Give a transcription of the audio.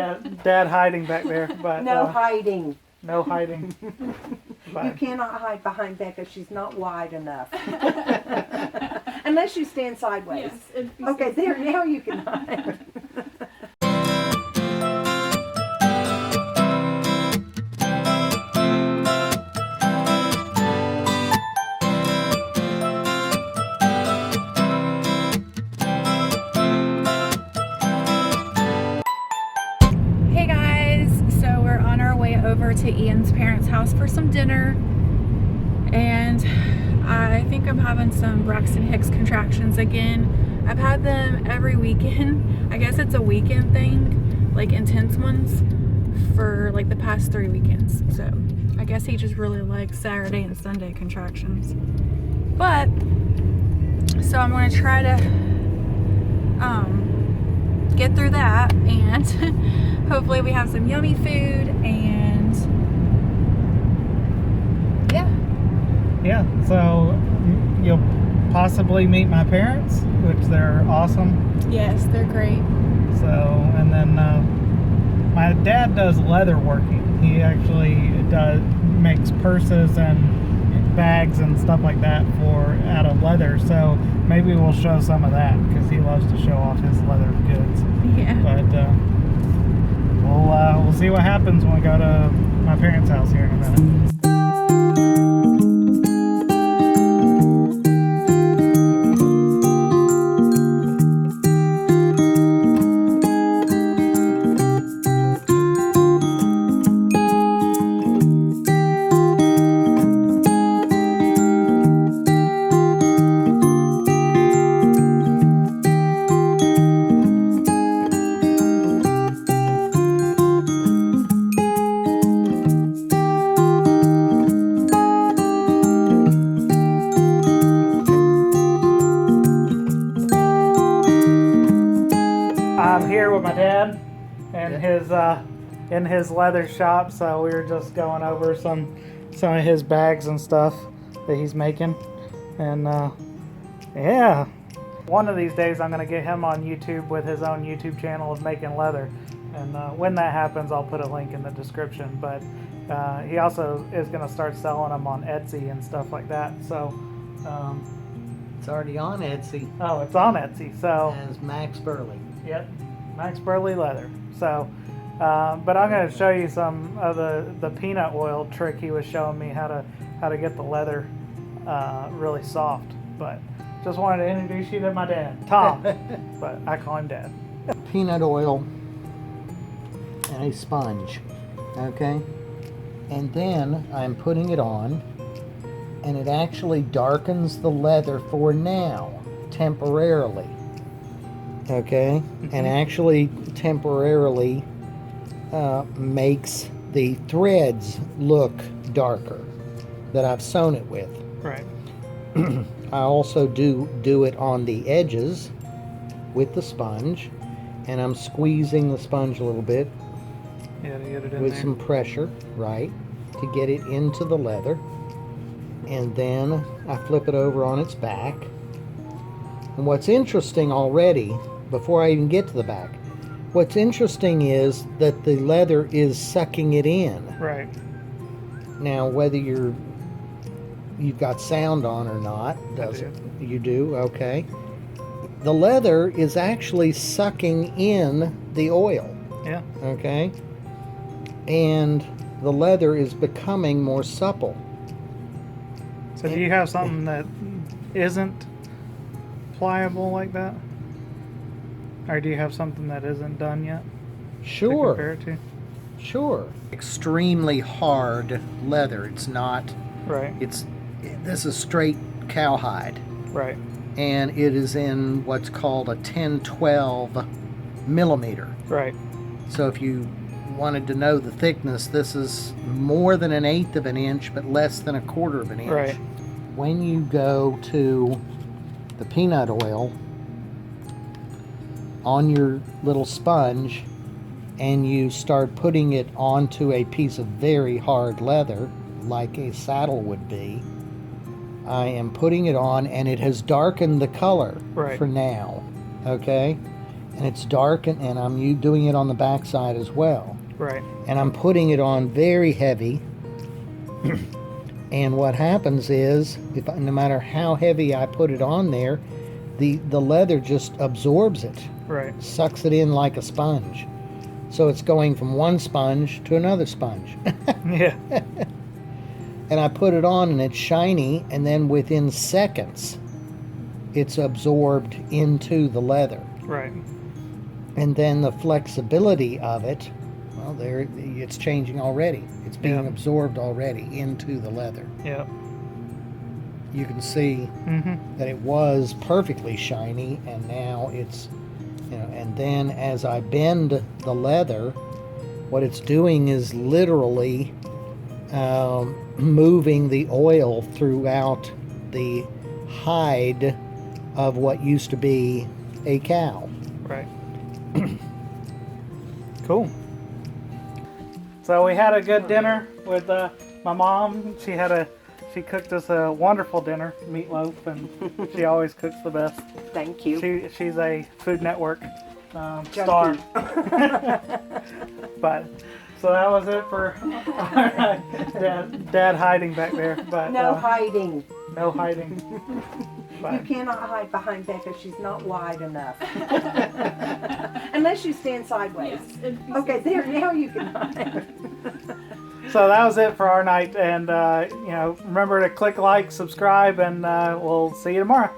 Dad hiding back there, but No hiding. no hiding. You cannot hide behind Becca. She's not wide enough. Unless you stand sideways. Yes, Okay, there, now you can hide. Hey guys, so we're on our way over to Ian's parents' house for some dinner, and I think I'm having some Braxton Hicks contractions again. I've had them every weekend. I guess it's a weekend thing, like intense ones, for like the past 3 weekends. So I guess he just really likes Saturday and Sunday contractions. But so I'm gonna try to get through that, and hopefully we have some yummy food, and Yeah, so you'll possibly meet my parents, which they're awesome. yes, they're great. So, and then my dad does leather working. He actually makes purses and bags and stuff like that out of leather. So maybe we'll show some of that because he loves to show off his leather goods. Yeah. But we'll see what happens when we go to my parents' house here in a minute. I'm here with my dad and in his leather shop, so we were just going over some of his bags and stuff that he's making, and yeah, one of these days I'm gonna get him on YouTube with his own YouTube channel of making leather, and when that happens I'll put a link in the description. But he also is gonna start selling them on Etsy and stuff like that. So It's already on Etsy oh, it's on Etsy, so as Max Burley. yep, Max Burley Leather. So, but I'm going to show you some of the peanut oil trick he was showing me how to get the leather really soft. But just wanted to introduce you to my dad, Tom, but I call him Dad. Peanut oil and a sponge, okay? And then I'm putting it on, and it actually darkens the leather for now, temporarily. Okay, and actually temporarily makes the threads look darker that I've sewn it with. Right. I also do it on the edges with the sponge, and I'm squeezing the sponge a little bit Yeah, to get it in with there. some pressure, right, to get it into the leather. And then I flip it over on its back. And what's interesting already, before I even get to the back, what's interesting is that the leather is sucking it in. Right. Now, whether you've got sound on or not, you do? Okay. The leather is actually sucking in the oil. Yeah. Okay. And the leather is becoming more supple. So do you have something that isn't pliable like that? Or do you have something that isn't done yet? Sure. To compare it to? Sure. Extremely hard leather. It's not. Right. This is straight cowhide. Right. And it is in what's called a 10-12 millimeter. Right. So if you wanted to know the thickness, this is more than 1/8 of an inch, but less than 1/4 of an inch. Right. When you go to the peanut oil on your little sponge and you start putting it onto a piece of very hard leather, like a saddle would be, I am putting it on, and it has darkened the color Right. for now, okay? and it's dark, and I'm doing it on the back side as well. Right. And I'm putting it on very heavy. And what happens is, no matter how heavy I put it on there, the leather just absorbs it, Right. sucks it in like a sponge. So it's going from one sponge to another sponge. Yeah. And I put it on and it's shiny, and then within seconds it's absorbed into the leather. Right. And then the flexibility of it, well, there it's changing already. It's being Yeah. absorbed already into the leather. Yep. You can see that it was perfectly shiny, and now it's, and then as I bend the leather, what it's doing is literally moving the oil throughout the hide of what used to be a cow. Right. Cool. So we had a good dinner with my mom. She cooked us a wonderful dinner, meatloaf, and she always cooks the best. Thank you. She's a Food Network star. But so that was it for Dad hiding back there. But No hiding. no hiding. You But, cannot hide behind Becca. She's not wide enough. Unless you stand sideways. Okay, there, now you can hide. so that was it for our night, and remember to click like, subscribe, and we'll see you tomorrow.